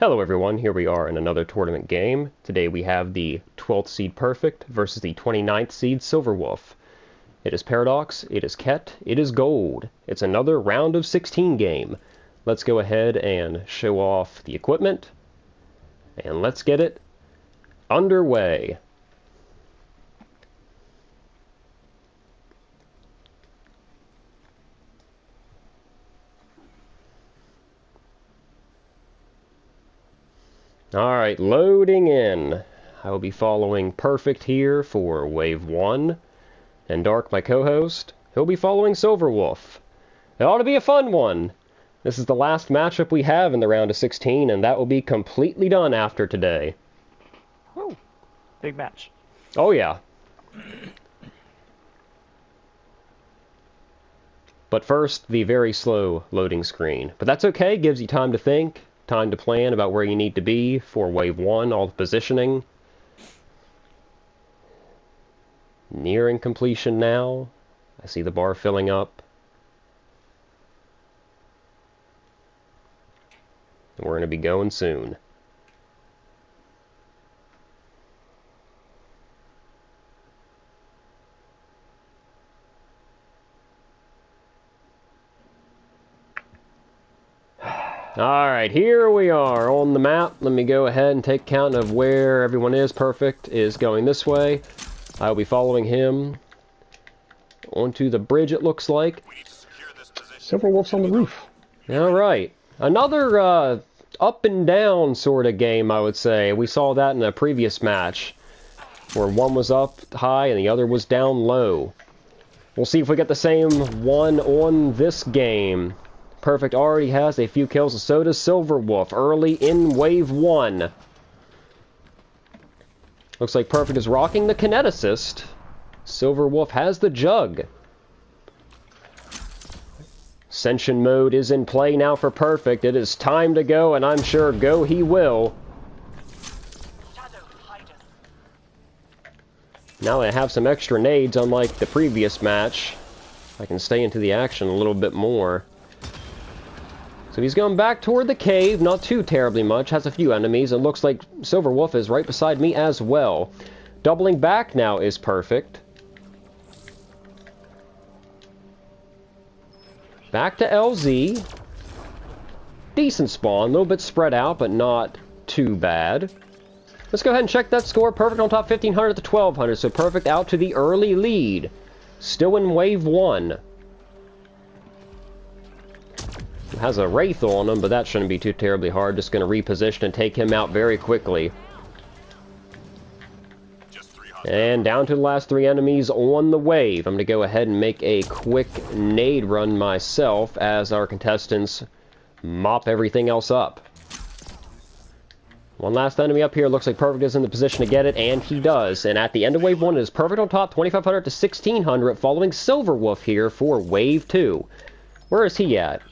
Hello everyone, here we are in another tournament game. Today we have the 12th seed Perfect versus the 29th seed Silverwolf. It is Paradox, it is Ket, it is Gold. It's another round of 16 game. Let's go ahead and show off the equipment. And let's get it underway. Alright, loading in. I will be following Perfect here for Wave 1. And Dark, my co-host, he'll be following Silverwolf. It ought to be a fun one. This is the last matchup we have in the round of 16, and that will be completely done after today. Woo! Big match. Oh yeah. But first, the very slow loading screen. But that's okay, gives you time to think. Time to plan about where you need to be for Wave 1, all the positioning. Nearing completion now. I see the bar filling up. And we're going to be going soon. Alright, here we are on the map. Let me go ahead and take count of where everyone is. Perfect is going this way. I'll be following him onto the bridge, it looks like. Silverwolf's on the roof. Alright. Another up and down sort of game, I would say. We saw that in a previous match, where one was up high and the other was down low. We'll see if we get the same one on this game. Perfect already has a few kills, and so does Silverwolf early in Wave 1. Looks like Perfect is rocking the Kineticist. Silverwolf has the Jug. Ascension mode is in play now for Perfect. It is time to go, and I'm sure go he will. Now I have some extra nades, unlike the previous match. I can stay into the action a little bit more. So he's going back toward the cave, not too terribly much, has a few enemies, and looks like Silverwolf is right beside me as well. Doubling back now is Perfect. Back to LZ. Decent spawn, a little bit spread out, but not too bad. Let's go ahead and check that score. Perfect on top 1500 to 1200, so Perfect out to the early lead. Still in Wave 1. Has a Wraith on him, but that shouldn't be too terribly hard. Just going to reposition and take him out very quickly. And down to the last 3 enemies on the wave. I'm going to go ahead and make a quick nade run myself as our contestants mop everything else up. One last enemy up here. Looks like Perfect is in the position to get it, and he does. And at the end of Wave 1, it is Perfect on top, 2500 to 1600, following Silverwolf here for Wave 2. Where is he at?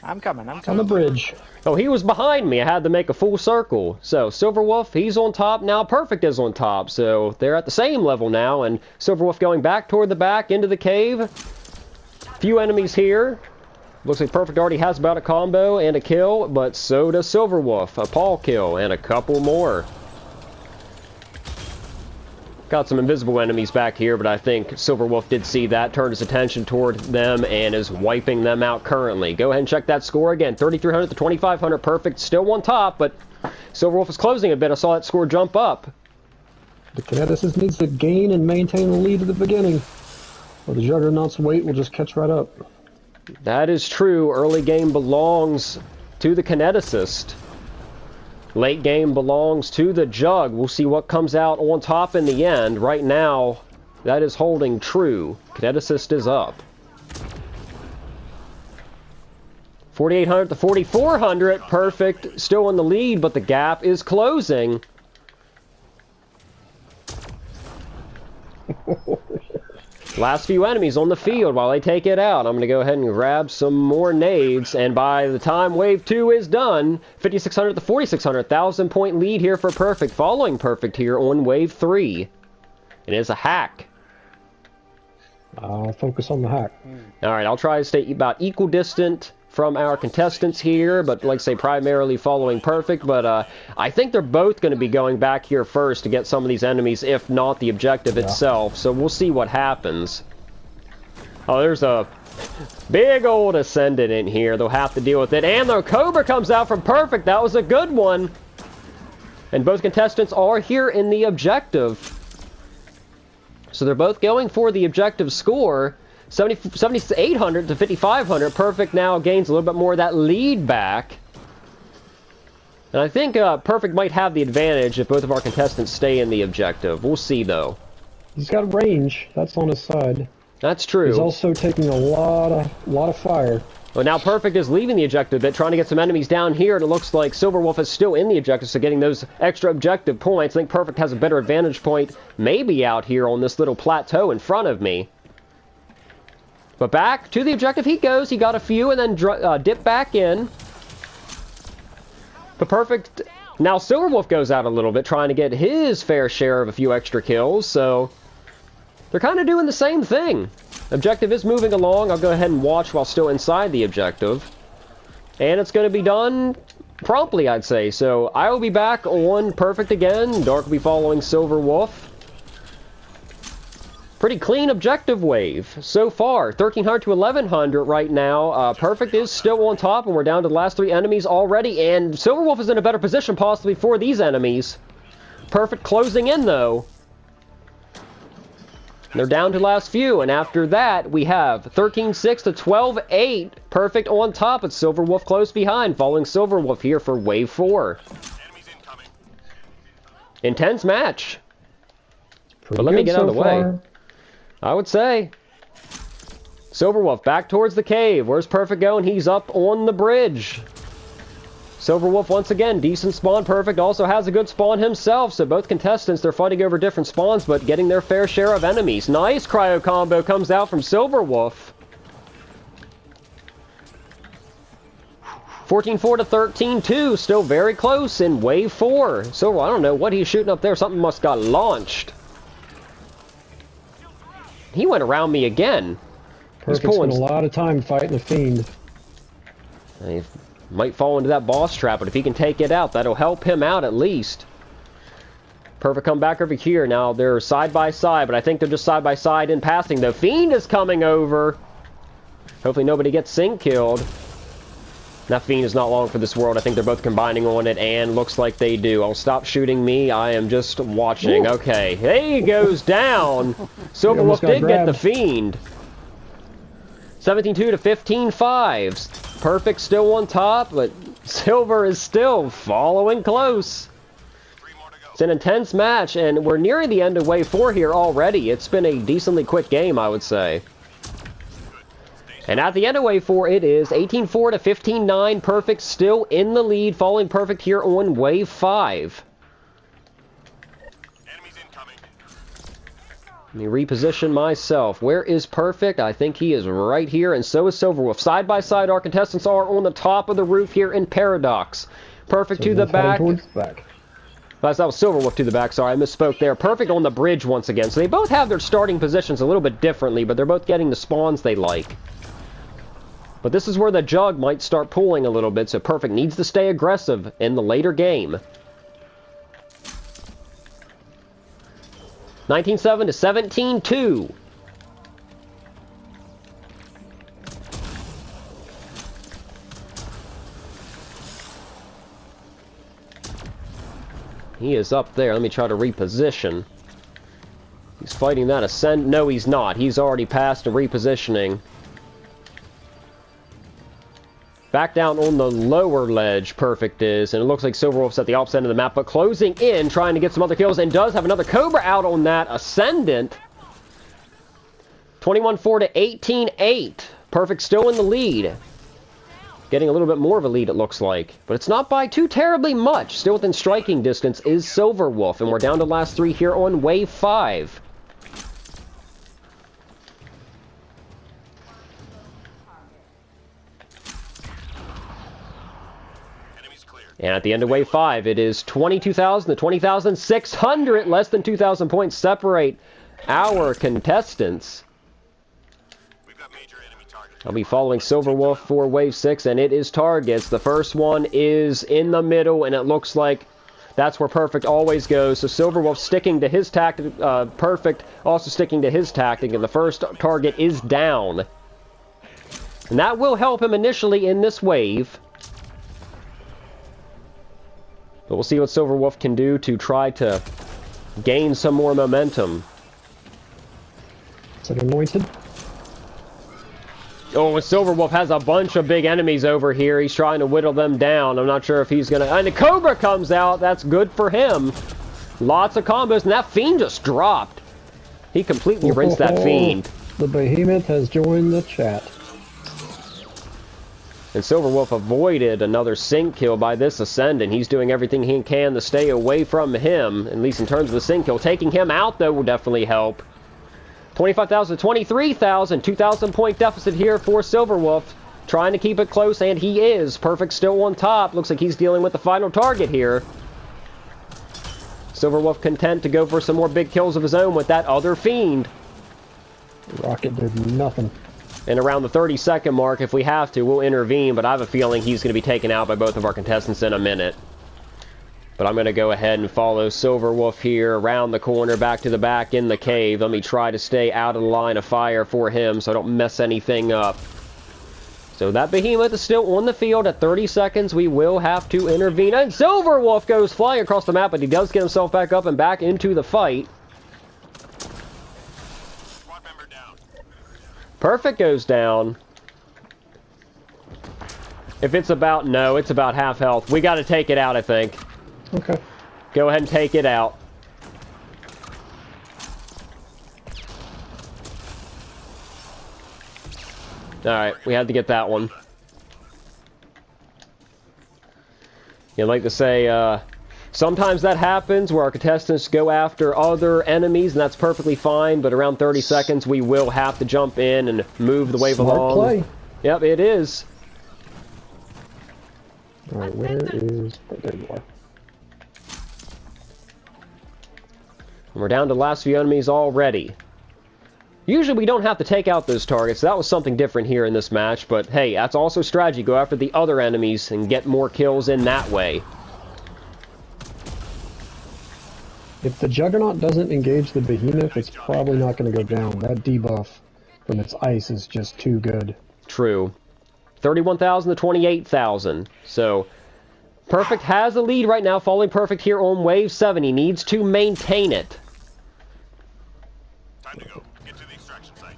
I'm coming. On the bridge. Oh, he was behind me. I had to make a full circle. So, Silverwolf, he's on top now. Perfect is on top. So, they're at the same level now. And Silverwolf going back toward the back into the cave. Few enemies here. Looks like Perfect already has about a combo and a kill. But so does Silverwolf. A Paul kill and a couple more. Got some invisible enemies back here, but I think Silverwolf did see that, turned his attention toward them, and is wiping them out currently. Go ahead and check that score again. 3,300 to 2,500. Perfect still on top, but Silverwolf is closing a bit. I saw that score jump up. The Kineticist needs to gain and maintain the lead at the beginning, or the Juggernaut's weight will just catch right up. That is true. Early game belongs to the Kineticist. Late game belongs to the Jug. We'll see what comes out on top in the end. Right now, that is holding true. Kineticist is up. 4,800 to 4,400. Perfect. Still in the lead, but the gap is closing. Last few enemies on the field while they take it out. I'm going to go ahead and grab some more nades, and by the time Wave 2 is done, 5,600 to 4,600, 1,000-point lead here for Perfect, following Perfect here on Wave 3. It is a hack. I'll focus on the hack. Alright, I'll try to stay about equidistant from our contestants here, but like I say, primarily following Perfect. But I think they're both going to be going back here first to get some of these enemies, if not the objective itself. So we'll see what happens. Oh, there's a big old Ascendant in here. They'll have to deal with it. And the Cobra comes out from Perfect. That was a good one. And both contestants are here in the objective. So they're both going for the objective score. 7,800 to 5,500. Perfect now gains a little bit more of that lead back. And I think Perfect might have the advantage if both of our contestants stay in the objective. We'll see, though. He's got range. That's on his side. That's true. He's also taking a lot of fire. Well, now Perfect is leaving the objective bit, trying to get some enemies down here, and it looks like Silverwolf is still in the objective, so getting those extra objective points. I think Perfect has a better advantage point, maybe out here on this little plateau in front of me. But back to the objective he goes. He got a few and then dipped back in. But Perfect... Now Silverwolf goes out a little bit, trying to get his fair share of a few extra kills, so... They're kind of doing the same thing. Objective is moving along. I'll go ahead and watch while still inside the objective. And it's going to be done promptly, I'd say. So I will be back on Perfect again. Dark will be following Silverwolf. Pretty clean objective wave so far. 1,300 to 1,100 right now. Perfect is still on top, and we're down to the last 3 enemies already. And Silverwolf is in a better position possibly for these enemies. Perfect closing in, though. They're down to the last few, and after that, we have 13-6 to 12-8. Perfect on top, but Silverwolf close behind, following Silverwolf here for Wave 4. Intense match. But let me get out of the way. I would say. Silverwolf back towards the cave. Where's Perfect going? He's up on the bridge. Silverwolf once again, decent spawn. Perfect also has a good spawn himself, so both contestants, they're fighting over different spawns, but getting their fair share of enemies. Nice cryo combo comes out from Silverwolf. 14-4 to 13-2, still very close in Wave 4. So I don't know what he's shooting up there. Something must got launched. He went around me again. Perfect's spent a lot of time fighting the Fiend. He might fall into that boss trap, but if he can take it out, that'll help him out at least. Perfect come back over here. Now they're side by side, but I think they're just side by side in passing. The Fiend is coming over. Hopefully nobody gets sync killed. That Fiend is not long for this world. I think they're both combining on it, and looks like they do. I'll stop shooting me. I am just watching. Ooh. Okay, he goes down. Silverwolf did get the Fiend. 17-2 to 15-5. Perfect still on top, but Silver is still following close. It's an intense match, and we're nearing the end of Wave 4 here already. It's been a decently quick game, I would say. And at the end of Wave 4, it is 18-4 to 15-9. Perfect still in the lead, following Perfect here on Wave 5. Let me reposition myself. Where is Perfect? I think he is right here, and so is Silverwolf. Side by side, our contestants are on the top of the roof here in Paradox. Perfect to the back. That was Silverwolf to the back. Sorry, I misspoke there. Perfect on the bridge once again. So they both have their starting positions a little bit differently, but they're both getting the spawns they like. But this is where the jug might start pulling a little bit, so Perfect needs to stay aggressive in the later game. 19-7 to 17-2. He is up there. Let me try to reposition. He's fighting that ascent. No, he's not. He's already past the repositioning. Back down on the lower ledge, Perfect is, and it looks like Silverwolf's at the opposite end of the map, but closing in, trying to get some other kills, and does have another Cobra out on that Ascendant. 21-4 to 18-8. Perfect still in the lead. Getting a little bit more of a lead, it looks like, but it's not by too terribly much. Still within striking distance is Silverwolf, and we're down to the last 3 here on Wave 5. And at the end of Wave 5, it is 22,000 to 20,600. Less than 2,000 points separate our contestants. We've got major enemy targets. I'll be following Silverwolf for Wave 6, and it is targets. The first one is in the middle, and it looks like that's where Perfect always goes. So Silverwolf sticking to his tactic, Perfect also sticking to his tactic, and the first target is down. And that will help him initially in this wave. But we'll see what Silverwolf can do to try to gain some more momentum. Is it anointed? Oh, and Silverwolf has a bunch of big enemies over here. He's trying to whittle them down. I'm not sure if he's gonna... And the Cobra comes out. That's good for him. Lots of combos, and that Fiend just dropped. He completely rinsed that Fiend. The Behemoth has joined the chat. And Silverwolf avoided another sync kill by this Ascendant. He's doing everything he can to stay away from him, at least in terms of the sync kill. Taking him out, though, will definitely help. 25,000 to 23,000. 2,000 point deficit here for Silverwolf. Trying to keep it close, and he is. Perfect still on top. Looks like he's dealing with the final target here. Silverwolf content to go for some more big kills of his own with that other Fiend. Rocket did nothing. And around the 30-second mark, if we have to, we'll intervene, but I have a feeling he's going to be taken out by both of our contestants in a minute. But I'm going to go ahead and follow Silverwolf here around the corner, back to the back in the cave. Let me try to stay out of the line of fire for him so I don't mess anything up. So that Behemoth is still on the field at 30 seconds. We will have to intervene. And Silverwolf goes flying across the map, but he does get himself back up and back into the fight. Perfect goes down. If it's about... No, it's about half health. We got to take it out, I think. Okay. Go ahead and take it out. Alright, we had to get that one. I'd like to say, sometimes that happens where our contestants go after other enemies, and that's perfectly fine, but around 30 seconds we will have to jump in and move the wave along. Play. Yep, it is. Alright, where is... Oh, there you are. We're down to the last few enemies already. Usually we don't have to take out those targets. That was something different here in this match, but hey, that's also strategy. Go after the other enemies and get more kills in that way. If the Juggernaut doesn't engage the Behemoth, it's probably not going to go down. That debuff from its ice is just too good. True. 31,000 to 28,000. So, Perfect has a lead right now, following Perfect here on Wave 7. He needs to maintain it. Time to go. Get to the extraction site.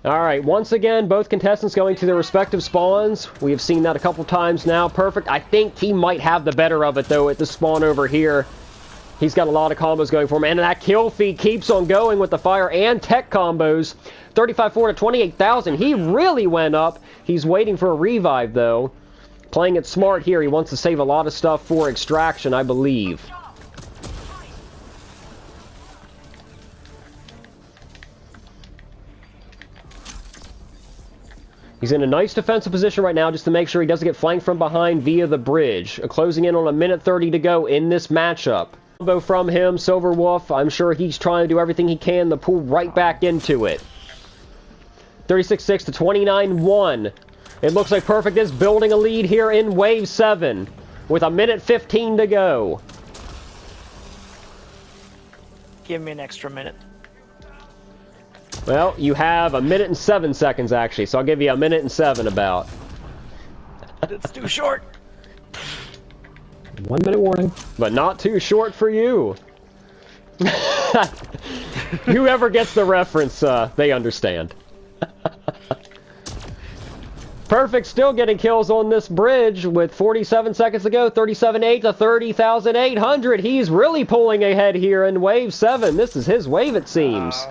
Alright, once again, both contestants going to their respective spawns. We have seen that a couple times now. Perfect, I think he might have the better of it, though, at the spawn over here. He's got a lot of combos going for him, and that kill feed keeps on going with the fire and tech combos. 35,400 to 28,000. He really went up. He's waiting for a revive, though. Playing it smart here. He wants to save a lot of stuff for extraction, I believe. He's in a nice defensive position right now just to make sure he doesn't get flanked from behind via the bridge. Closing in on 1:30 to go in this matchup. Combo from him, Silverwolf. I'm sure he's trying to do everything he can to pull right back into it. 36,600 to 29,100. It looks like Perfect is building a lead here in Wave 7 with 1:15 to go. Give me an extra minute. Well, you have 1:07 seconds actually, so I'll give you 1:07 about. It's too short. 1 minute warning. But not too short for you. Whoever gets the reference, they understand. Perfect still getting kills on this bridge with 47 seconds to go. 37,800 to 30,800. He's really pulling ahead here in Wave 7. This is his wave, it seems.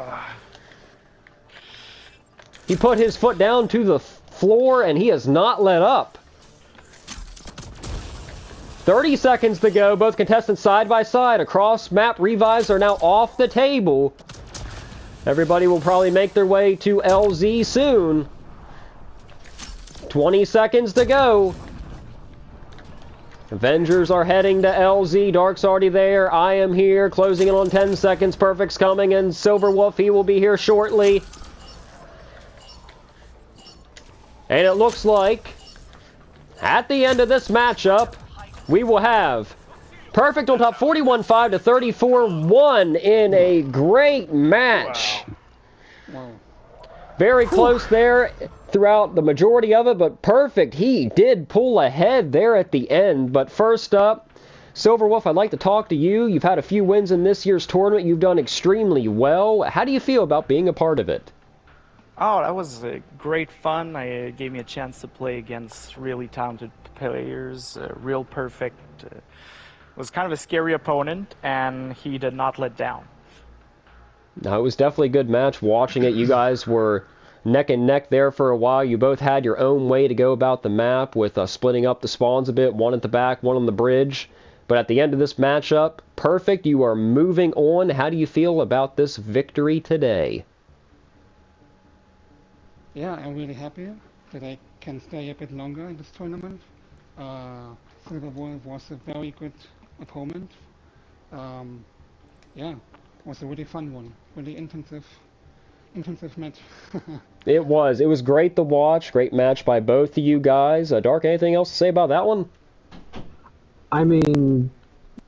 He put his foot down to the floor, and he has not let up. 30 seconds to go. Both contestants side by side. Across map revives are now off the table. Everybody will probably make their way to LZ soon. 20 seconds to go. Avengers are heading to LZ. Dark's already there. I am here. Closing in on 10 seconds. Perfect's coming. And Silverwolf, he will be here shortly. And it looks like at the end of this matchup, we will have Perfect on top 41-5 to 34-1 in a great match. Wow. Very close there throughout the majority of it, but Perfect, he did pull ahead there at the end. But first up, Silverwolf, I'd like to talk to you. You've had a few wins in this year's tournament. You've done extremely well. How do you feel about being a part of it? Oh, that was great fun. It gave me a chance to play against really talented players. Real Perfect was kind of a scary opponent, and he did not let down. No, it was definitely a good match. Watching it, you guys were neck and neck there for a while. You both had your own way to go about the map with splitting up the spawns a bit, one at the back, one on the bridge. But at the end of this matchup, Perfect, you are moving on. How do you feel about this victory today? Yeah, I'm really happy that I can stay a bit longer in this tournament. Silverwolf was a very good opponent. Yeah, it was a really fun one, really intensive match. It was great to watch. Great match by both of you guys. Dark, anything else to say about that one? I mean,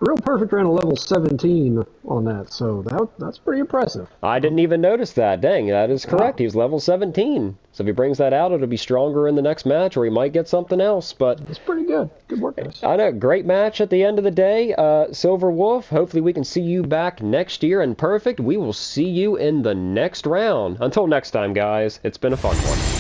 Real Perfect ran a level 17 on that, so that's pretty impressive. I didn't even notice that. Dang, that is correct. He was level 17. So if he brings that out, it'll be stronger in the next match, or he might get something else. But It's pretty good. Good work, guys. I know, great match at the end of the day. Silverwolf, hopefully we can see you back next year. And Perfect, we will see you in the next round. Until next time, guys, it's been a fun one.